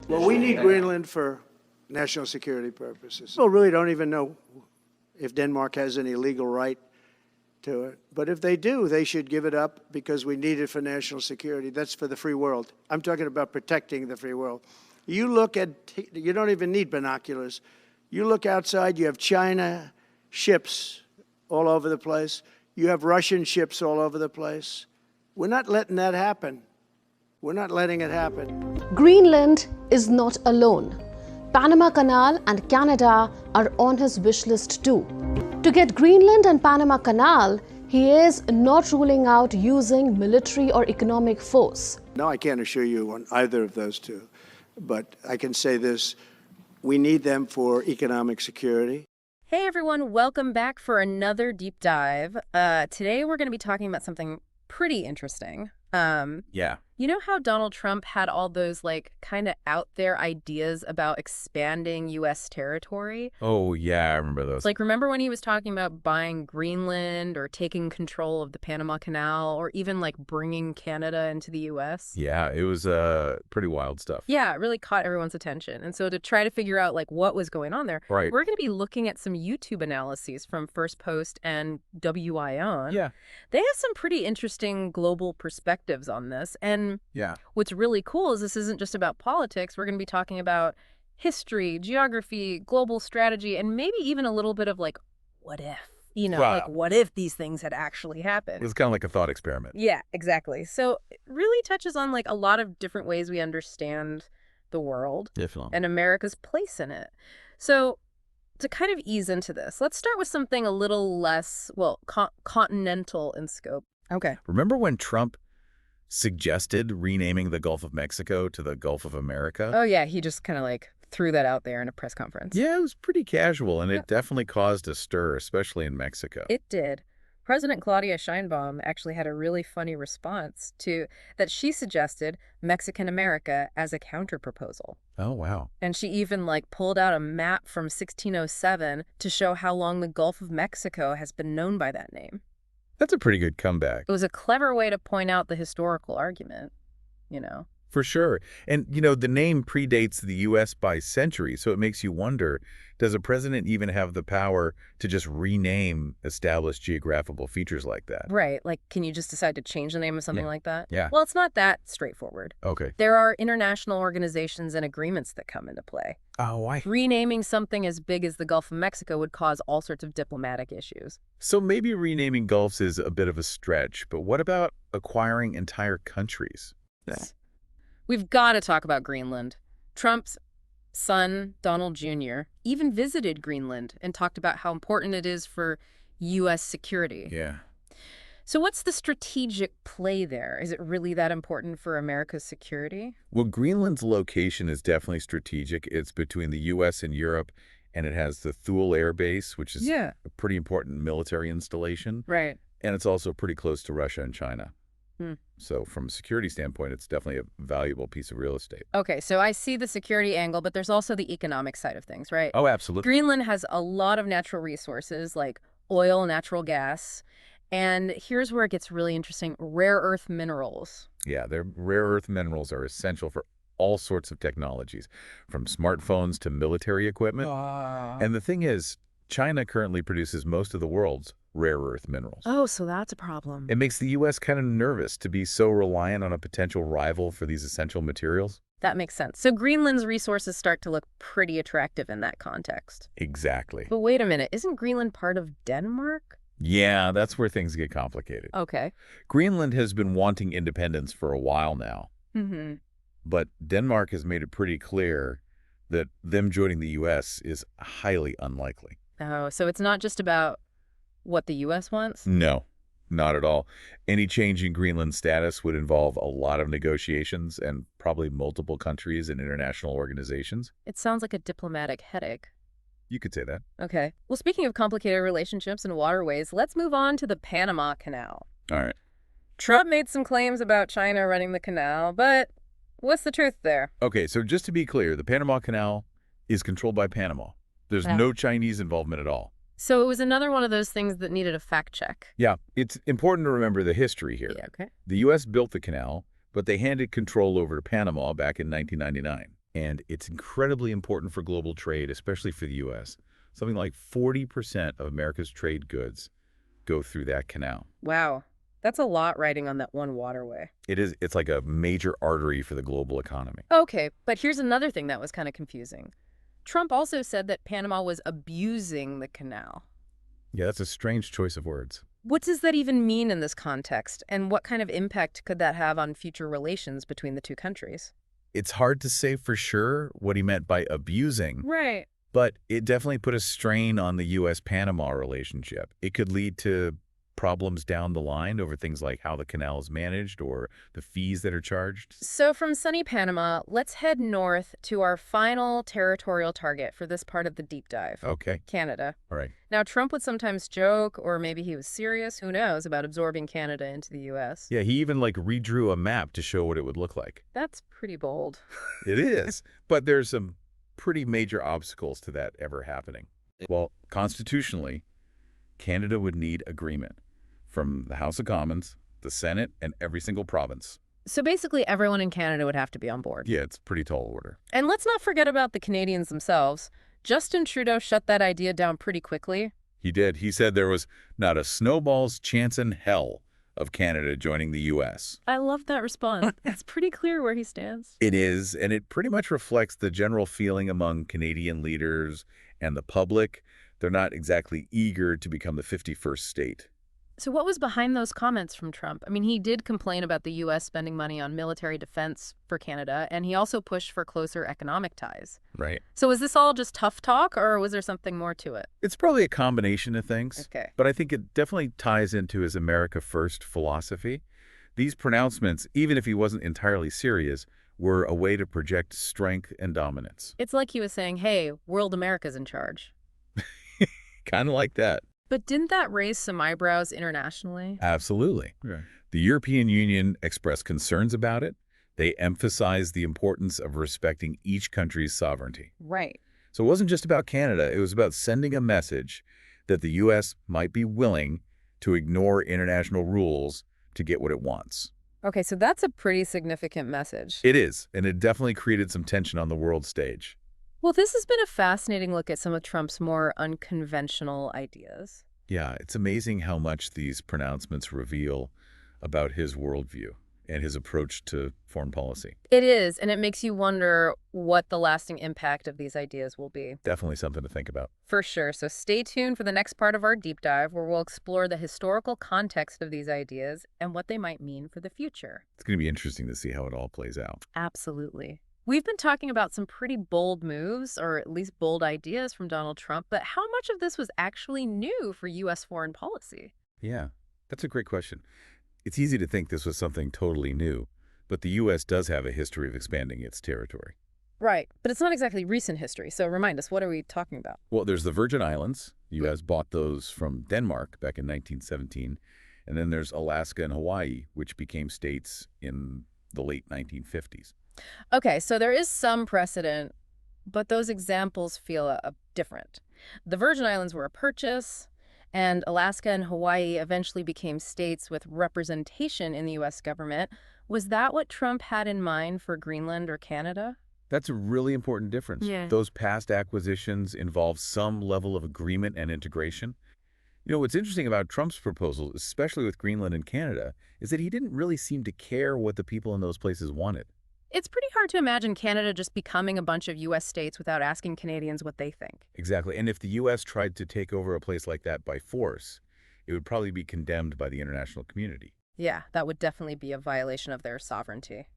Well, we need Greenland for national security purposes. People really don't even know if Denmark has any legal right to it. But if they do, they should give it up because we need it for national security. That's for the free world. I'm talking about protecting the free world. You look at, you don't even need binoculars. You look outside, you have China ships all over the place. You have Russian ships all over the place. We're not letting that happen. We're not letting it happen. Greenland is not alone. Panama Canal and Canada are on his wish list too. To get Greenland and Panama Canal, he is not ruling out using military or economic force. No, I can't assure you on either of those two. But I can say this, we need them for economic security. Hey everyone, welcome back for another deep dive. Today we're going to be talking about something pretty interesting. You know how Donald Trump had all those kind of out there ideas about expanding U.S. territory? Oh, yeah, I remember those. Remember when he was talking about buying Greenland or taking control of the Panama Canal or even bringing Canada into the U.S.? Yeah, it was pretty wild stuff. Yeah, it really caught everyone's attention. And so to try to figure out what was going on there, right, we're going to be looking at some YouTube analyses from First Post and WION. Yeah. They have some pretty interesting global perspectives on this. And yeah, what's really cool is this isn't just about politics. We're going to be talking about history, geography, global strategy, and maybe even a little bit of what if? What if these things had actually happened? It's kind of like a thought experiment. Yeah, exactly. So it really touches on a lot of different ways we understand the world. Definitely. And America's place in it. So to kind of ease into this, let's start with something a little less, continental in scope. Okay. Remember when Trump suggested renaming the Gulf of Mexico to the Gulf of America? Oh, yeah. He just kind of threw that out there in a press conference. Yeah, it was pretty casual, and it definitely caused a stir, especially in Mexico. It did. President Claudia Sheinbaum actually had a really funny response to that. She suggested Mexican America as a counterproposal. Oh, wow. And she even pulled out a map from 1607 to show how long the Gulf of Mexico has been known by that name. That's a pretty good comeback. It was a clever way to point out the historical argument, For sure. And, the name predates the U.S. by centuries, so it makes you wonder, does a president even have the power to just rename established geographical features like that? Right. Can you just decide to change the name of something like that? Yeah. Well, it's not that straightforward. Okay. There are international organizations and agreements that come into play. Oh, why? Renaming something as big as the Gulf of Mexico would cause all sorts of diplomatic issues. So maybe renaming gulfs is a bit of a stretch, but what about acquiring entire countries? We've got to talk about Greenland. Trump's son, Donald Jr., even visited Greenland and talked about how important it is for U.S. security. Yeah. So what's the strategic play there? Is it really that important for America's security? Well, Greenland's location is definitely strategic. It's between the U.S. and Europe, and it has the Thule Air Base, which is a pretty important military installation. Right. And it's also pretty close to Russia and China. So from a security standpoint, it's definitely a valuable piece of real estate. Okay, so I see the security angle, but there's also the economic side of things, right? Oh, absolutely. Greenland has a lot of natural resources like oil, natural gas, and here's where it gets really interesting, rare earth minerals. Yeah, their rare earth minerals are essential for all sorts of technologies, from smartphones to military equipment. And the thing is, China currently produces most of the world's rare earth minerals. Oh, so that's a problem. It makes the U.S. kind of nervous to be so reliant on a potential rival for these essential materials. That makes sense. So Greenland's resources start to look pretty attractive in that context. Exactly. But wait a minute, isn't Greenland part of Denmark? Yeah, that's where things get complicated. Okay. Greenland has been wanting independence for a while now. Mm-hmm. But Denmark has made it pretty clear that them joining the U.S. is highly unlikely. Oh, so it's not just about what the U.S. wants? No, not at all. Any change in Greenland's status would involve a lot of negotiations and probably multiple countries and international organizations. It sounds like a diplomatic headache. You could say that. Okay. Well, speaking of complicated relationships and waterways, let's move on to the Panama Canal. All right. Trump made some claims about China running the canal, but what's the truth there? Okay, so just to be clear, the Panama Canal is controlled by Panama. There's no Chinese involvement at all. So it was another one of those things that needed a fact check. Yeah, it's important to remember the history here. Yeah, okay. The U.S. built the canal, but they handed control over to Panama back in 1999. And it's incredibly important for global trade, especially for the U.S. Something like 40% of America's trade goods go through that canal. Wow. That's a lot riding on that one waterway. It is. It's like a major artery for the global economy. Okay, but here's another thing that was kind of confusing. Trump also said that Panama was abusing the canal. Yeah, that's a strange choice of words. What does that even mean in this context, and what kind of impact could that have on future relations between the two countries? It's hard to say for sure what he meant by abusing, Right. but it definitely put a strain on the U.S.-Panama relationship. It could lead to problems down the line over things like how the canal is managed or the fees that are charged. So from sunny Panama, let's head north to our final territorial target for this part of the deep dive. Okay. Canada. All right. Now, Trump would sometimes joke, or maybe he was serious, who knows, about absorbing Canada into the U.S. Yeah, he even redrew a map to show what it would look like. That's pretty bold. It is, but there's some pretty major obstacles to that ever happening. Well, constitutionally, Canada would need agreement from the House of Commons, the Senate, and every single province. So basically, everyone in Canada would have to be on board. Yeah, it's a pretty tall order. And let's not forget about the Canadians themselves. Justin Trudeau shut that idea down pretty quickly. He did. He said there was not a snowball's chance in hell of Canada joining the U.S. I love that response. It's pretty clear where he stands. It is, and it pretty much reflects the general feeling among Canadian leaders and the public. They're not exactly eager to become the 51st state. So what was behind those comments from Trump? I mean, he did complain about the U.S. spending money on military defense for Canada, and he also pushed for closer economic ties. Right. So was this all just tough talk, or was there something more to it? It's probably a combination of things. Okay. But I think it definitely ties into his America First philosophy. These pronouncements, even if he wasn't entirely serious, were a way to project strength and dominance. It's like he was saying, hey, world America's in charge. Kind of like that. But didn't that raise some eyebrows internationally? Absolutely. Right. The European Union expressed concerns about it. They emphasized the importance of respecting each country's sovereignty. Right. So it wasn't just about Canada. It was about sending a message that the U.S. might be willing to ignore international rules to get what it wants. Okay, so that's a pretty significant message. It is, and it definitely created some tension on the world stage. Well, this has been a fascinating look at some of Trump's more unconventional ideas. Yeah, it's amazing how much these pronouncements reveal about his worldview and his approach to foreign policy. It is, and it makes you wonder what the lasting impact of these ideas will be. Definitely something to think about. For sure. So stay tuned for the next part of our deep dive, where we'll explore the historical context of these ideas and what they might mean for the future. It's going to be interesting to see how it all plays out. Absolutely. We've been talking about some pretty bold moves, or at least bold ideas from Donald Trump, but how much of this was actually new for U.S. foreign policy? Yeah, that's a great question. It's easy to think this was something totally new, but the U.S. does have a history of expanding its territory. Right, but it's not exactly recent history, so remind us, what are we talking about? Well, there's the Virgin Islands. The U.S. bought those from Denmark back in 1917, and then there's Alaska and Hawaii, which became states in the late 1950s. Okay, so there is some precedent, but those examples feel different. The Virgin Islands were a purchase, and Alaska and Hawaii eventually became states with representation in the U.S. government. Was that what Trump had in mind for Greenland or Canada? That's a really important difference. Yeah. Those past acquisitions involve some level of agreement and integration. You know, what's interesting about Trump's proposal, especially with Greenland and Canada, is that he didn't really seem to care what the people in those places wanted. It's pretty hard to imagine Canada just becoming a bunch of U.S. states without asking Canadians what they think. Exactly. And if the U.S. tried to take over a place like that by force, it would probably be condemned by the international community. Yeah, that would definitely be a violation of their sovereignty.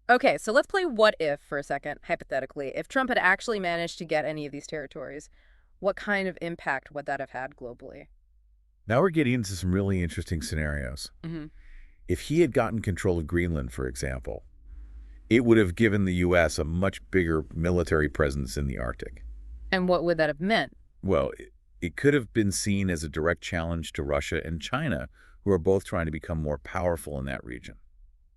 Okay, so let's play what if for a second, hypothetically. If Trump had actually managed to get any of these territories, what kind of impact would that have had globally? Now we're getting into some really interesting scenarios. Mm-hmm. If he had gotten control of Greenland, for example, it would have given the U.S. a much bigger military presence in the Arctic. And what would that have meant? Well, it could have been seen as a direct challenge to Russia and China, who are both trying to become more powerful in that region.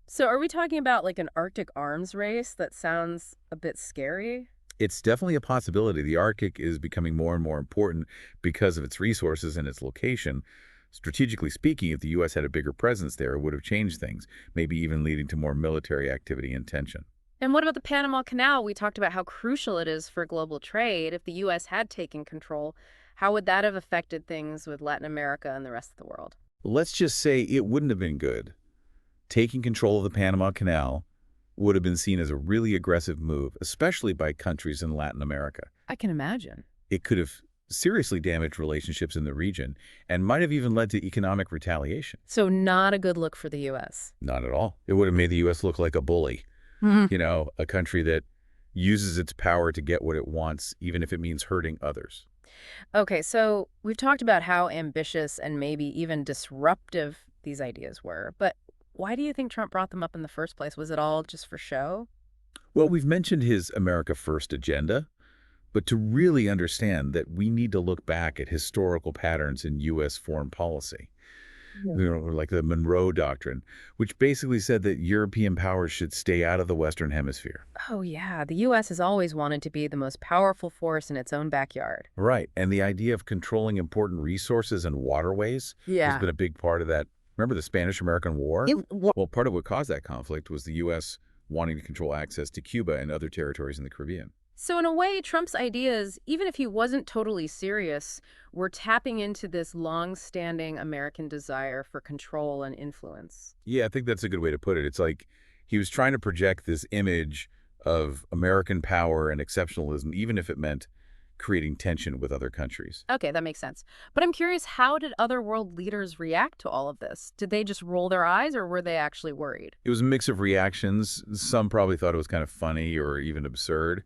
So are we talking about like an Arctic arms race? That sounds a bit scary. It's definitely a possibility. The Arctic is becoming more and more important because of its resources and its location. Strategically speaking, if the U.S. had a bigger presence there, it would have changed things, maybe even leading to more military activity and tension. And what about the Panama Canal? We talked about how crucial it is for global trade. If the U.S. had taken control, how would that have affected things with Latin America and the rest of the world? Let's just say it wouldn't have been good. Taking control of the Panama Canal would have been seen as a really aggressive move, especially by countries in Latin America. I can imagine. It could have seriously damaged relationships in the region and might have even led to economic retaliation. So not a good look for the U.S. Not at all. It would have made the U.S. look like a bully. You know, a country that uses its power to get what it wants, even if it means hurting others. Okay, so we've talked about how ambitious and maybe even disruptive these ideas were, but why do you think Trump brought them up in the first place? Was it all just for show? Well, we've mentioned his America First agenda, but to really understand that we need to look back at historical patterns in U.S. foreign policy. You know, like the Monroe Doctrine, which basically said that European powers should stay out of the Western Hemisphere. Oh, yeah. The U.S. has always wanted to be the most powerful force in its own backyard. Right. And the idea of controlling important resources and waterways has been a big part of that. Remember the Spanish-American War? Well, part of what caused that conflict was the U.S. wanting to control access to Cuba and other territories in the Caribbean. So in a way, Trump's ideas, even if he wasn't totally serious, were tapping into this long-standing American desire for control and influence. Yeah, I think that's a good way to put it. It's like he was trying to project this image of American power and exceptionalism, even if it meant creating tension with other countries. Okay, that makes sense. But I'm curious, how did other world leaders react to all of this? Did they just roll their eyes, or were they actually worried? It was a mix of reactions. Some probably thought it was kind of funny or even absurd,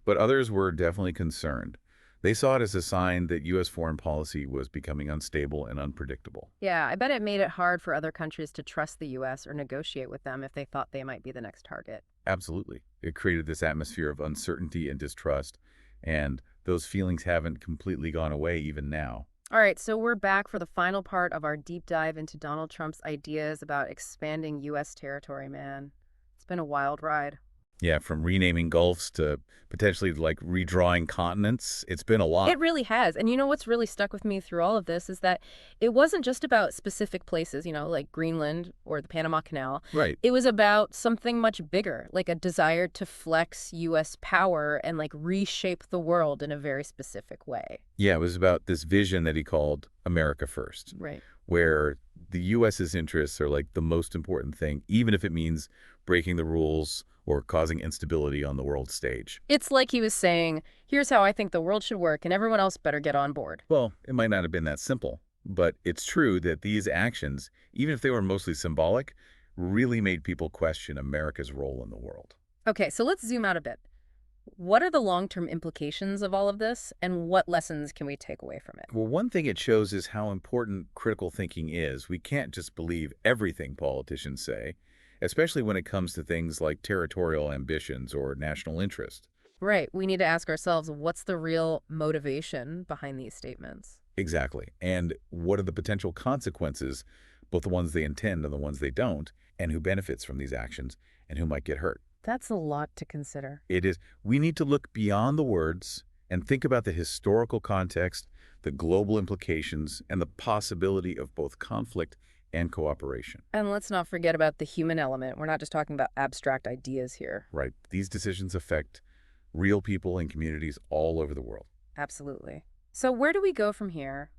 but others were definitely concerned. They saw it as a sign that U.S. foreign policy was becoming unstable and unpredictable. Yeah, I bet it made it hard for other countries to trust the U.S. or negotiate with them if they thought they might be the next target. Absolutely. It created this atmosphere of uncertainty and distrust, and those feelings haven't completely gone away even now. All right, so we're back for the final part of our deep dive into Donald Trump's ideas about expanding U.S. territory, man. It's been a wild ride. Yeah, from renaming gulfs to potentially like redrawing continents, it's been a lot. It really has. And you know what's really stuck with me through all of this is that it wasn't just about specific places, you know, like Greenland or the Panama Canal. Right. It was about something much bigger, like a desire to flex U.S. power and like reshape the world in a very specific way. Yeah, it was about this vision that he called America First. Right. Where the U.S.'s interests are like the most important thing, even if it means breaking the rules or causing instability on the world stage. It's like he was saying, here's how I think the world should work, and everyone else better get on board. Well, it might not have been that simple, but it's true that these actions, even if they were mostly symbolic, really made people question America's role in the world. Okay, so let's zoom out a bit. What are the long-term implications of all of this, and what lessons can we take away from it? Well, one thing it shows is how important critical thinking is. We can't just believe everything politicians say, especially when it comes to things like territorial ambitions or national interest. Right. We need to ask ourselves, what's the real motivation behind these statements? Exactly. And what are the potential consequences, both the ones they intend and the ones they don't, and who benefits from these actions and who might get hurt? That's a lot to consider. It is. We need to look beyond the words and think about the historical context, the global implications, and the possibility of both conflict and cooperation. And let's not forget about the human element. We're not just talking about abstract ideas here. Right. These decisions affect real people and communities all over the world. Absolutely. So where do we go from here?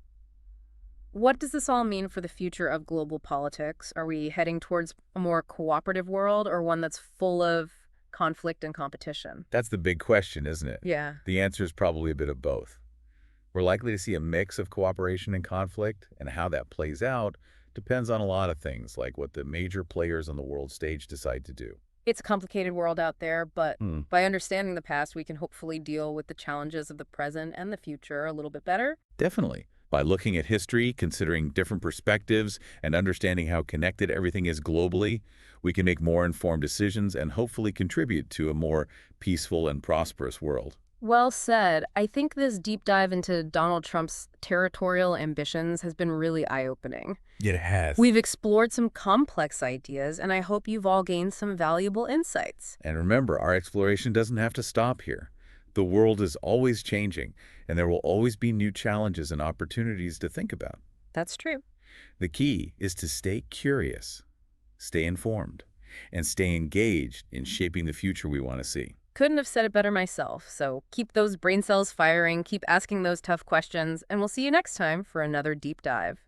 What does this all mean for the future of global politics? Are we heading towards a more cooperative world or one that's full of conflict and competition? That's the big question, isn't it? Yeah. The answer is probably a bit of both. We're likely to see a mix of cooperation and conflict, and how that plays out depends on a lot of things, like what the major players on the world stage decide to do. It's a complicated world out there, but by understanding the past, we can hopefully deal with the challenges of the present and the future a little bit better. Definitely. By looking at history, considering different perspectives, and understanding how connected everything is globally, we can make more informed decisions and hopefully contribute to a more peaceful and prosperous world. Well said. I think this deep dive into Donald Trump's territorial ambitions has been really eye-opening. It has. We've explored some complex ideas, and I hope you've all gained some valuable insights. And remember, our exploration doesn't have to stop here. The world is always changing, and there will always be new challenges and opportunities to think about. That's true. The key is to stay curious, stay informed, and stay engaged in shaping the future we want to see. Couldn't have said it better myself. So keep those brain cells firing, keep asking those tough questions, and we'll see you next time for another deep dive.